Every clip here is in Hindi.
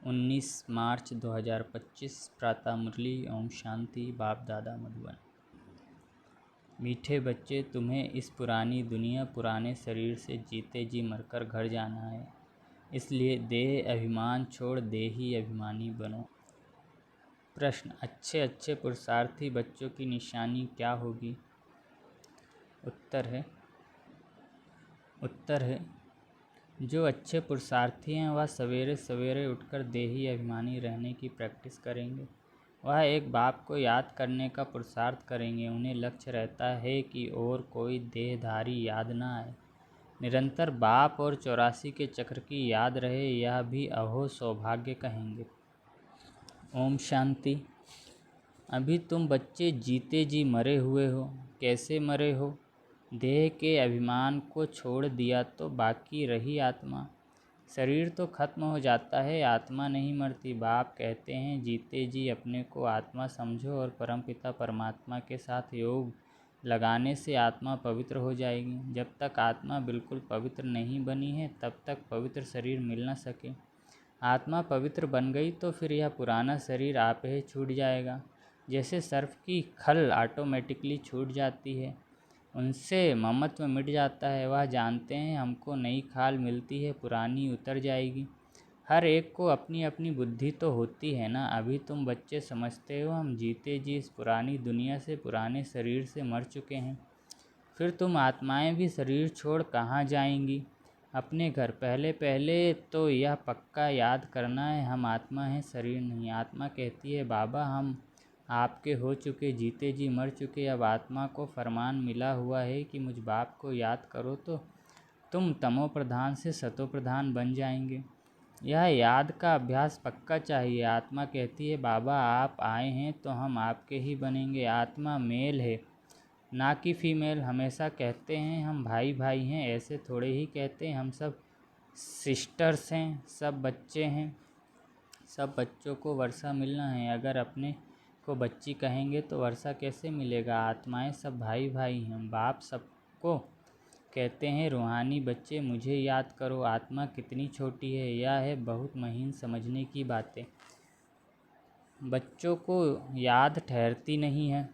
19 मार्च 2025 प्रातः मुरली। ओम शांति। बाप दादा मधुबन। मीठे बच्चे, तुम्हें इस पुरानी दुनिया पुराने शरीर से जीते जी मरकर घर जाना है। इसलिए देह अभिमान छोड़ देही अभिमानी बनो। प्रश्न। अच्छे अच्छे पुरुषार्थी बच्चों की निशानी क्या होगी? उत्तर है जो अच्छे पुरुषार्थी हैं वह सवेरे सवेरे उठकर देही अभिमानी रहने की प्रैक्टिस करेंगे। वह एक बाप को याद करने का पुरुषार्थ करेंगे। उन्हें लक्ष्य रहता है कि और कोई देहधारी याद ना आए। निरंतर बाप और 84 के चक्र की याद रहे, यह भी अहो सौभाग्य कहेंगे। ओम शांति। अभी तुम बच्चे जीते जी मरे हुए हो। कैसे मरे हो? देह के अभिमान को छोड़ दिया तो बाकी रही आत्मा। शरीर तो खत्म हो जाता है, आत्मा नहीं मरती। बाप कहते हैं जीते जी अपने को आत्मा समझो और परमपिता परमात्मा के साथ योग लगाने से आत्मा पवित्र हो जाएगी। जब तक आत्मा बिल्कुल पवित्र नहीं बनी है तब तक पवित्र शरीर मिल न सके। आत्मा पवित्र बन गई तो फिर यह पुराना शरीर आप ही छूट जाएगा। जैसे सर्फ की खल ऑटोमेटिकली छूट जाती है, उनसे ममत्व मिट जाता है। वह जानते हैं हमको नई खाल मिलती है, पुरानी उतर जाएगी। हर एक को अपनी अपनी बुद्धि तो होती है ना। अभी तुम बच्चे समझते हो हम जीते जी इस पुरानी दुनिया से पुराने शरीर से मर चुके हैं। फिर तुम आत्माएं भी शरीर छोड़ कहाँ जाएंगी? अपने घर। पहले तो यह पक्का याद करना है हम आत्मा हैं, शरीर नहीं। आत्मा कहती है बाबा हम आपके हो चुके, जीते जी मर चुके। अब आत्मा को फरमान मिला हुआ है कि मुझ बाप को याद करो तो तुम तमो प्रधान से सतो प्रधान बन जाएंगे। यह याद का अभ्यास पक्का चाहिए। आत्मा कहती है बाबा आप आए हैं तो हम आपके ही बनेंगे। आत्मा मेल है ना कि फीमेल। हमेशा कहते हैं हम भाई भाई हैं, ऐसे थोड़े ही कहते हैं। हम सब सिस्टर्स हैं, सब बच्चे हैं। सब बच्चों को वर्षा मिलना है। अगर अपने को बच्ची कहेंगे तो वर्षा कैसे मिलेगा? आत्माएं सब भाई भाई हैं। बाप सबको कहते हैं रूहानी बच्चे मुझे याद करो। आत्मा कितनी छोटी है, यह है बहुत महीन समझने की बातें। बच्चों को याद ठहरती नहीं है।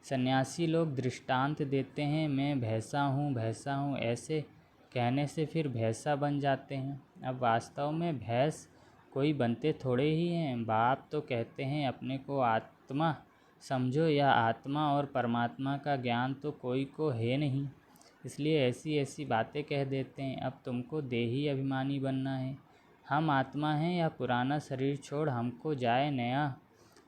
सन्यासी लोग दृष्टांत देते हैं मैं भैंसा हूँ, ऐसे कहने से फिर भैंसा बन जाते हैं। अब वास्तव में भैंस कोई बनते थोड़े ही हैं। बाप तो कहते हैं अपने को आत्मा समझो। यह आत्मा और परमात्मा का ज्ञान तो कोई को है नहीं, इसलिए ऐसी ऐसी बातें कह देते हैं। अब तुमको देही अभिमानी बनना है। हम आत्मा हैं, या पुराना शरीर छोड़ हमको जाए नया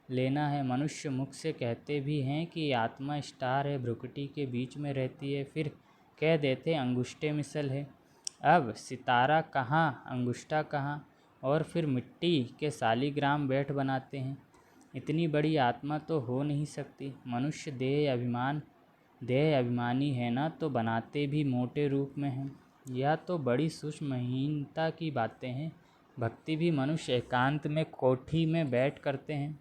लेना है। मनुष्य मुख से कहते भी हैं कि आत्मा स्टार है, भ्रुकुटी के बीच में रहती है। फिर कह देते अंगुष्ठे मिसल है। अब सितारा कहाँ, अंगुष्ठा कहाँ? और फिर मिट्टी के शालिग्राम बैठ बनाते हैं। इतनी बड़ी आत्मा तो हो नहीं सकती। मनुष्य देह अभिमानी है ना, तो बनाते भी मोटे रूप में हैं। यह तो बड़ी सूक्ष्महीनता की बातें हैं। भक्ति भी मनुष्य एकांत में कोठी में बैठ करते हैं।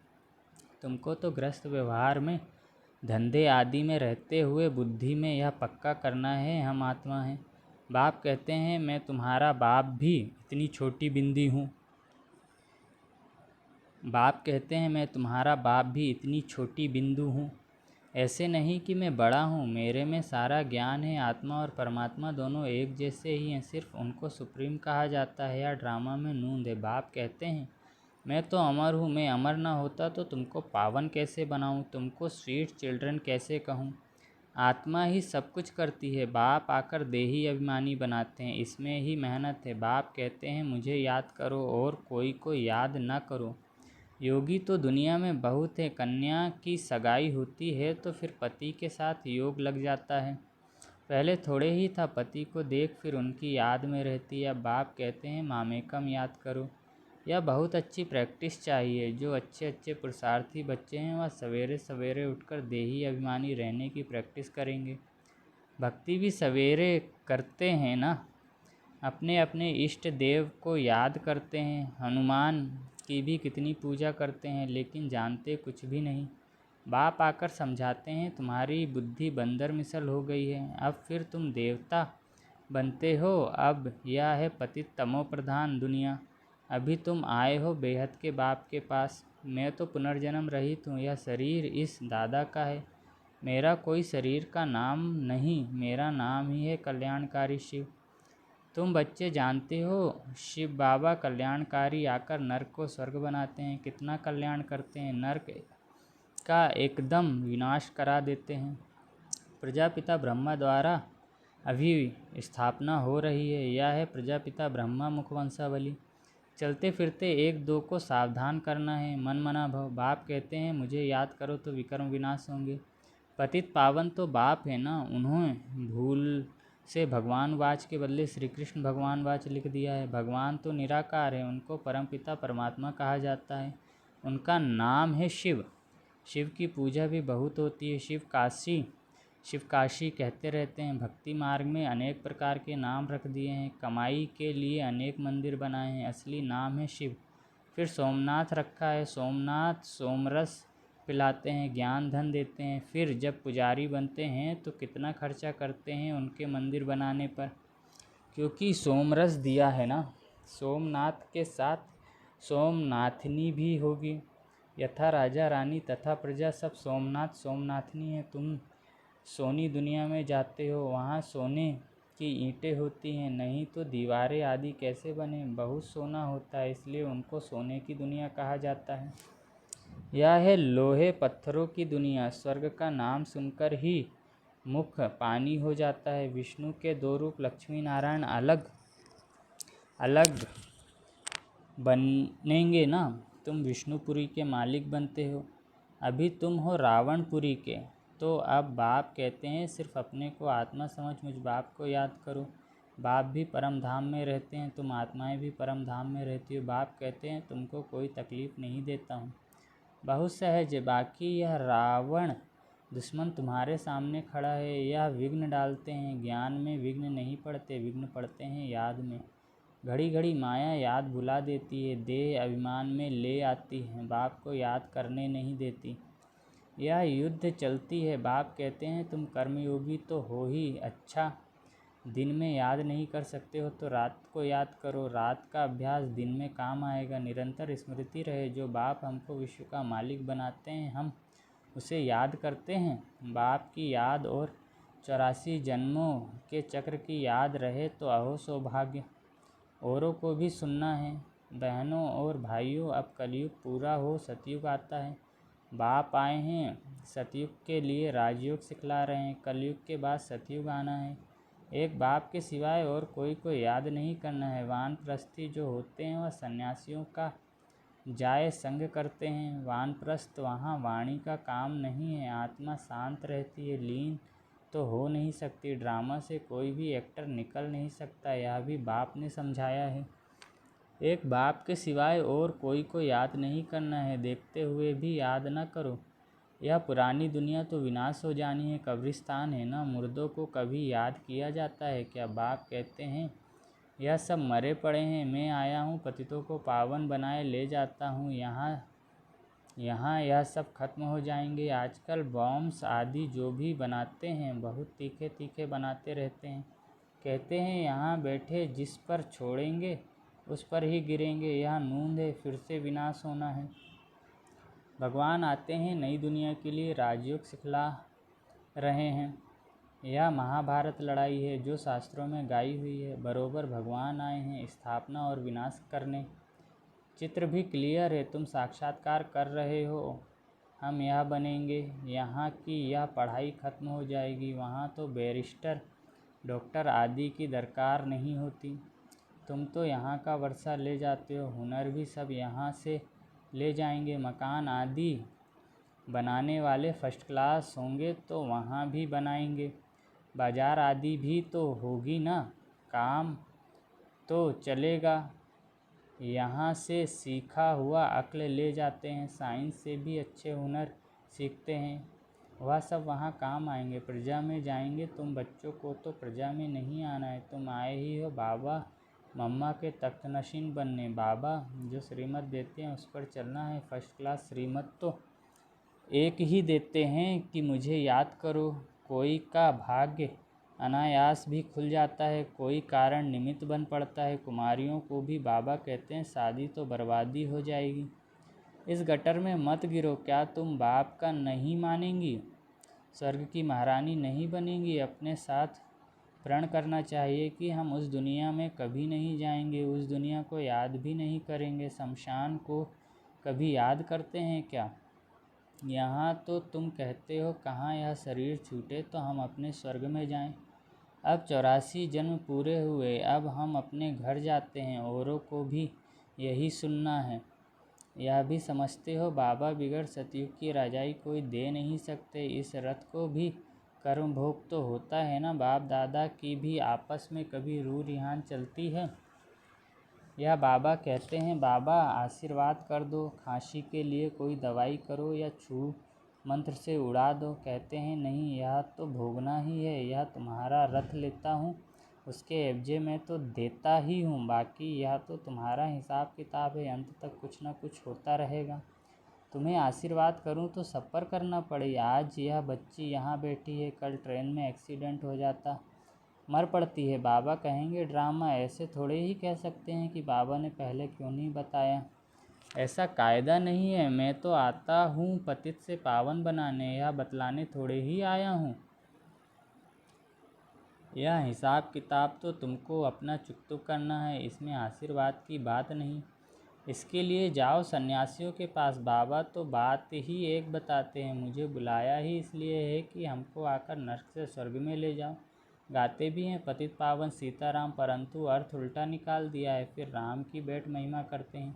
तुमको तो गृहस्थ व्यवहार में, धंधे आदि में रहते हुए बुद्धि में यह पक्का करना है हम आत्मा हैं। बाप कहते हैं मैं तुम्हारा बाप भी इतनी छोटी बिंदी हूँ। बाप कहते हैं मैं तुम्हारा बाप भी इतनी छोटी बिंदु हूँ। ऐसे नहीं कि मैं बड़ा हूँ, मेरे में सारा ज्ञान है। आत्मा और परमात्मा दोनों एक जैसे ही हैं, सिर्फ उनको सुप्रीम कहा जाता है या ड्रामा में नूंद है। बाप कहते हैं मैं तो अमर हूँ, मैं अमर ना होता तो तुमको पावन कैसे बनाऊँ, तुमको स्वीट चिल्ड्रन कैसे कहूँ। आत्मा ही सब कुछ करती है। बाप आकर देही अभिमानी बनाते हैं, इसमें ही मेहनत है। बाप कहते हैं मुझे याद करो और कोई को याद ना करो। योगी तो दुनिया में बहुत है। कन्या की सगाई होती है तो फिर पति के साथ योग लग जाता है। पहले थोड़े ही था, पति को देख फिर उनकी याद में रहती है। अब बाप कहते हैं मामेकम याद करो। यह बहुत अच्छी प्रैक्टिस चाहिए। जो अच्छे अच्छे पुरुषार्थी बच्चे हैं वह सवेरे सवेरे उठकर देही अभिमानी रहने की प्रैक्टिस करेंगे। भक्ति भी सवेरे करते हैं ना। अपने अपने इष्ट देव को याद करते हैं। हनुमान की भी कितनी पूजा करते हैं, लेकिन जानते कुछ भी नहीं। बाप आकर समझाते हैं तुम्हारी बुद्धि बंदर मिसल हो गई है, अब फिर तुम देवता बनते हो। अब यह है पतित तमो प्रधान दुनिया। अभी तुम आए हो बेहद के बाप के पास। मैं तो पुनर्जन्म रहित हूँ। यह शरीर इस दादा का है। मेरा कोई शरीर का नाम नहीं, मेरा नाम ही है कल्याणकारी शिव। तुम बच्चे जानते हो शिव बाबा कल्याणकारी आकर नर्क को स्वर्ग बनाते हैं। कितना कल्याण करते हैं, नर्क का एकदम विनाश करा देते हैं। प्रजापिता ब्रह्मा द्वारा अभी स्थापना हो रही है। यह है प्रजापिता ब्रह्मा मुखवंशावली। चलते फिरते एक दो को सावधान करना है, मन मना भव। बाप कहते हैं मुझे याद करो तो विकर्म विनाश होंगे। पतित पावन तो बाप है ना, उन्होंने भूल से भगवान वाच के बदले श्री कृष्ण भगवान वाच लिख दिया है। भगवान तो निराकार है, उनको परमपिता परमात्मा कहा जाता है। उनका नाम है शिव। शिव की पूजा भी बहुत होती है। शिव काशी कहते रहते हैं। भक्ति मार्ग में अनेक प्रकार के नाम रख दिए हैं। कमाई के लिए अनेक मंदिर बनाए हैं, असली नाम है शिव। फिर सोमनाथ रखा है। सोमनाथ सोमरस पिलाते हैं, ज्ञान धन देते हैं। फिर जब पुजारी बनते हैं तो कितना खर्चा करते हैं उनके मंदिर बनाने पर, क्योंकि सोमरस दिया है ना। सोमनाथ के साथ सोमनाथनी भी होगी। यथा राजा रानी तथा प्रजा सब सोमनाथ सोमनाथनी है। तुम सोनी दुनिया में जाते हो, वहाँ सोने की ईंटें होती हैं, नहीं तो दीवारें आदि कैसे बने। बहुत सोना होता है, इसलिए उनको सोने की दुनिया कहा जाता है। यह है लोहे पत्थरों की दुनिया। स्वर्ग का नाम सुनकर ही मुख पानी हो जाता है। विष्णु के दो रूप लक्ष्मी नारायण अलग अलग बनेंगे ना। तुम विष्णुपुरी के मालिक बनते हो, अभी तुम हो रावणपुरी के। तो अब बाप कहते हैं सिर्फ अपने को आत्मा समझ मुझ बाप को याद करो। बाप भी परम धाम में रहते हैं, तुम आत्माएं भी परम धाम में रहती हो। बाप कहते हैं तुमको कोई तकलीफ़ नहीं देता हूँ, बहुत सहज है। बाकी यह रावण दुश्मन तुम्हारे सामने खड़ा है, यह विघ्न डालते हैं। ज्ञान में विघ्न नहीं पड़ते, विघ्न पड़ते हैं याद में। घड़ी घड़ी माया याद भुला देती है, देह अभिमान में ले आती है, बाप को याद करने नहीं देती। यह युद्ध चलती है। बाप कहते हैं तुम कर्मयोगी तो हो ही, अच्छा दिन में याद नहीं कर सकते हो तो रात को याद करो। रात का अभ्यास दिन में काम आएगा। निरंतर स्मृति रहे। जो बाप हमको विश्व का मालिक बनाते हैं, हम उसे याद करते हैं। बाप की याद और 84 जन्मों के चक्र की याद रहे तो अहो सौभाग्य। औरों को भी सुनना है। बहनों और भाइयों, अब कलयुग पूरा हो, सतयुग आता है। बाप आए हैं सतयुग के लिए, राजयोग सिखला रहे हैं। कलयुग के बाद सतयुग आना है। एक बाप के सिवाय और कोई को याद नहीं करना है। वानप्रस्थी जो होते हैं वह सन्यासियों का जाए संग करते हैं। वानप्रस्थ वहाँ वाणी का काम नहीं है। आत्मा शांत रहती है, लीन तो हो नहीं सकती। ड्रामा से कोई भी एक्टर निकल नहीं सकता, यह भी बाप ने समझाया है। एक बाप के सिवाय और कोई को याद नहीं करना है, देखते हुए भी याद न करो। यह पुरानी दुनिया तो विनाश हो जानी है, कब्रिस्तान है ना। मुर्दों को कभी याद किया जाता है क्या? बाप कहते हैं यह सब मरे पड़े हैं, मैं आया हूँ पतितों को पावन बनाए ले जाता हूँ। यहाँ यह सब खत्म हो जाएंगे। आजकल बॉम्ब्स आदि जो भी बनाते हैं बहुत तीखे तीखे बनाते रहते हैं। कहते हैं यहाँ बैठे जिस पर छोड़ेंगे उस पर ही गिरेंगे। यह नूंद है, फिर से विनाश होना है। भगवान आते हैं नई दुनिया के लिए, राजयोग सिखला रहे हैं। यह महाभारत लड़ाई है जो शास्त्रों में गाई हुई है। बरोबर भगवान आए हैं स्थापना और विनाश करने। चित्र भी क्लियर है, तुम साक्षात्कार कर रहे हो। हम यह बनेंगे, यहाँ की यह पढ़ाई खत्म हो जाएगी। वहाँ तो बैरिस्टर डॉक्टर आदि की दरकार नहीं होती। तुम तो यहाँ का वर्षा ले जाते हो, हुनर भी सब यहाँ से ले जाएंगे। मकान आदि बनाने वाले फर्स्ट क्लास होंगे तो वहाँ भी बनाएंगे। बाजार आदि भी तो होगी ना, काम तो चलेगा। यहाँ से सीखा हुआ अक्ल ले जाते हैं, साइंस से भी अच्छे हुनर सीखते हैं, वह सब वहाँ काम आएंगे। प्रजा में जाएंगे। तुम बच्चों को तो प्रजा में नहीं आना है, तुम आए ही हो बाबा मम्मा के तख्तनशीन बनने। बाबा जो श्रीमत देते हैं उस पर चलना है। फर्स्ट क्लास श्रीमत तो एक ही देते हैं कि मुझे याद करो। कोई का भाग्य अनायास भी खुल जाता है, कोई कारण निमित्त बन पड़ता है। कुमारियों को भी बाबा कहते हैं शादी तो बर्बादी हो जाएगी, इस गटर में मत गिरो। क्या तुम बाप का नहीं मानेंगी? स्वर्ग की महारानी नहीं बनेंगी? अपने साथ प्रण करना चाहिए कि हम उस दुनिया में कभी नहीं जाएंगे, उस दुनिया को याद भी नहीं करेंगे। शमशान को कभी याद करते हैं क्या? यहाँ तो तुम कहते हो कहाँ यह शरीर छूटे तो हम अपने स्वर्ग में जाएं। अब 84 जन्म पूरे हुए, अब हम अपने घर जाते हैं। औरों को भी यही सुनना है। यह भी समझते हो बाबा बिगड़ सतयुग की राजाई कोई दे नहीं सकते। इस रथ को भी कर्म भोग तो होता है ना। बाप दादा की भी आपस में कभी रूह रिहान चलती है। यह बाबा कहते हैं बाबा आशीर्वाद कर दो, खांसी के लिए कोई दवाई करो या छू मंत्र से उड़ा दो। कहते हैं नहीं, यह तो भोगना ही है। यह तुम्हारा रथ लेता हूँ, उसके एवजे में तो देता ही हूँ, बाकी यह तो तुम्हारा हिसाब किताब है। अंत तक कुछ ना कुछ होता रहेगा। तुम्हें आशीर्वाद करूँ तो सब पर करना पड़े। आज यह बच्ची यहाँ बैठी है, कल ट्रेन में एक्सीडेंट हो जाता, मर पड़ती है। बाबा कहेंगे ड्रामा। ऐसे थोड़े ही कह सकते हैं कि बाबा ने पहले क्यों नहीं बताया। ऐसा कायदा नहीं है। मैं तो आता हूँ पतित से पावन बनाने, यह बतलाने थोड़े ही आया हूँ। यह हिसाब किताब तो तुमको अपना चुकतुक करना है, इसमें आशीर्वाद की बात नहीं। इसके लिए जाओ सन्यासियों के पास। बाबा तो बात ही एक बताते हैं। मुझे बुलाया ही इसलिए है कि हमको आकर नर्क से स्वर्ग में ले जाओ। गाते भी हैं पतित पावन सीताराम, परंतु अर्थ उल्टा निकाल दिया है। फिर राम की बैठ महिमा करते हैं,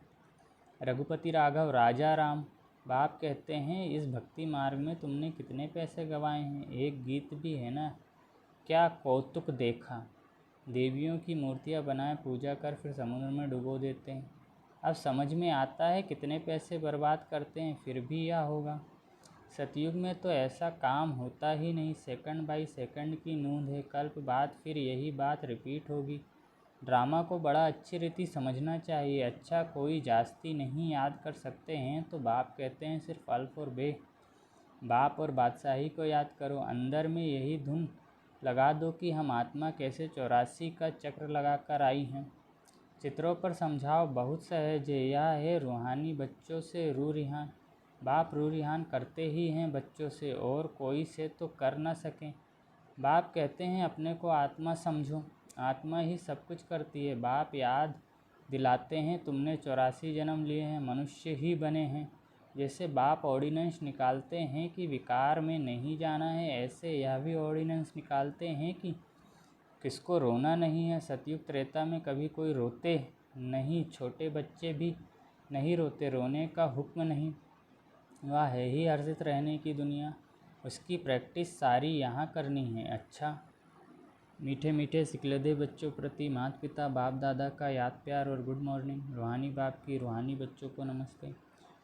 रघुपति राघव राजा राम। बाप कहते हैं इस भक्ति मार्ग में तुमने कितने पैसे गंवाए हैं। एक गीत भी है ना, क्या कौतुक देखा। देवियों की मूर्तियां बनाए पूजा कर फिर समुद्र में डुबो देते हैं। अब समझ में आता है कितने पैसे बर्बाद करते हैं, फिर भी यह होगा। सतयुग में तो ऐसा काम होता ही नहीं। सेकंड बाई सेकंड की नूंद है। कल्प बाद फिर यही बात रिपीट होगी। ड्रामा को बड़ा अच्छी रीति समझना चाहिए। अच्छा कोई जास्ती नहीं याद कर सकते हैं तो बाप कहते हैं सिर्फ अल्फ और बे। बाप और बादशाही को याद करो। अंदर में यही धुन लगा दो कि हम आत्मा कैसे 84 का चक्र लगा कर आई हैं। चित्रों पर समझाओ, बहुत सहज है। यह है रूहानी बच्चों से रूह रिहान। बाप रूह रिहान करते ही हैं बच्चों से, और कोई से तो कर न सकें। बाप कहते हैं अपने को आत्मा समझो, आत्मा ही सब कुछ करती है। बाप याद दिलाते हैं तुमने 84 जन्म लिए हैं, मनुष्य ही बने हैं। जैसे बाप ऑर्डिनेंस निकालते हैं कि विकार में नहीं जाना है, ऐसे यह भी ऑर्डिनेंस निकालते हैं कि किसको रोना नहीं है। सतयुग त्रेता में कभी कोई रोते नहीं, छोटे बच्चे भी नहीं रोते, रोने का हुक्म नहीं। वह है ही हर्षित रहने की दुनिया, उसकी प्रैक्टिस सारी यहाँ करनी है। अच्छा मीठे मीठे सिकलदे बच्चों प्रति माता पिता बाप दादा का याद प्यार और गुड मॉर्निंग। रूहानी बाप की रूहानी बच्चों को नमस्ते।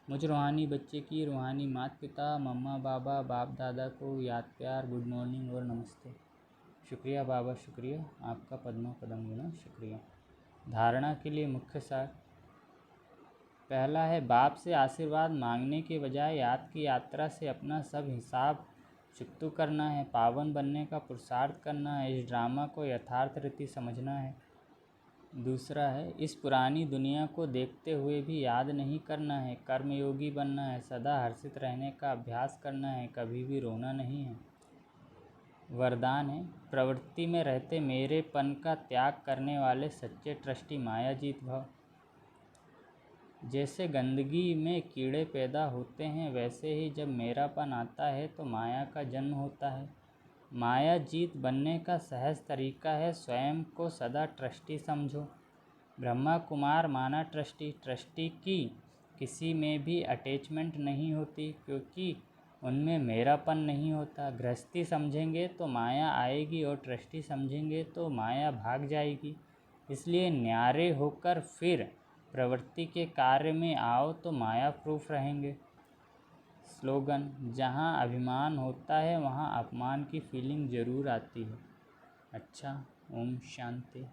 मुझ रूहानी बच्चे की रूहानी माता पिता मम्मा बाबा बाप दादा को याद प्यार गुड मॉर्निंग और नमस्ते। शुक्रिया बाबा, शुक्रिया आपका पद्मा पदम गुना, शुक्रिया। धारणा के लिए मुख्य सार। पहला है बाप से आशीर्वाद मांगने के बजाय याद की यात्रा से अपना सब हिसाब चुकतू करना है, पावन बनने का पुरुषार्थ करना है, इस ड्रामा को यथार्थ रीति समझना है। दूसरा है इस पुरानी दुनिया को देखते हुए भी याद नहीं करना है, कर्मयोगी बनना है, सदा हर्षित रहने का अभ्यास करना है, कभी भी रोना नहीं है। वरदान है प्रवृत्ति में रहते मेरेपन का त्याग करने वाले सच्चे ट्रस्टी मायाजीत भव। जैसे गंदगी में कीड़े पैदा होते हैं, वैसे ही जब मेरापन आता है तो माया का जन्म होता है। माया जीत बनने का सहज तरीका है स्वयं को सदा ट्रस्टी समझो। ब्रह्मा कुमार माना ट्रस्टी। ट्रस्टी की किसी में भी अटैचमेंट नहीं होती, क्योंकि उनमें मेरापन नहीं होता। गृहस्थी समझेंगे तो माया आएगी और ट्रस्टी समझेंगे तो माया भाग जाएगी। इसलिए न्यारे होकर फिर प्रवृत्ति के कार्य में आओ तो माया प्रूफ रहेंगे। स्लोगन, जहाँ अभिमान होता है वहाँ अपमान की फीलिंग ज़रूर आती है। अच्छा, ओम शांति।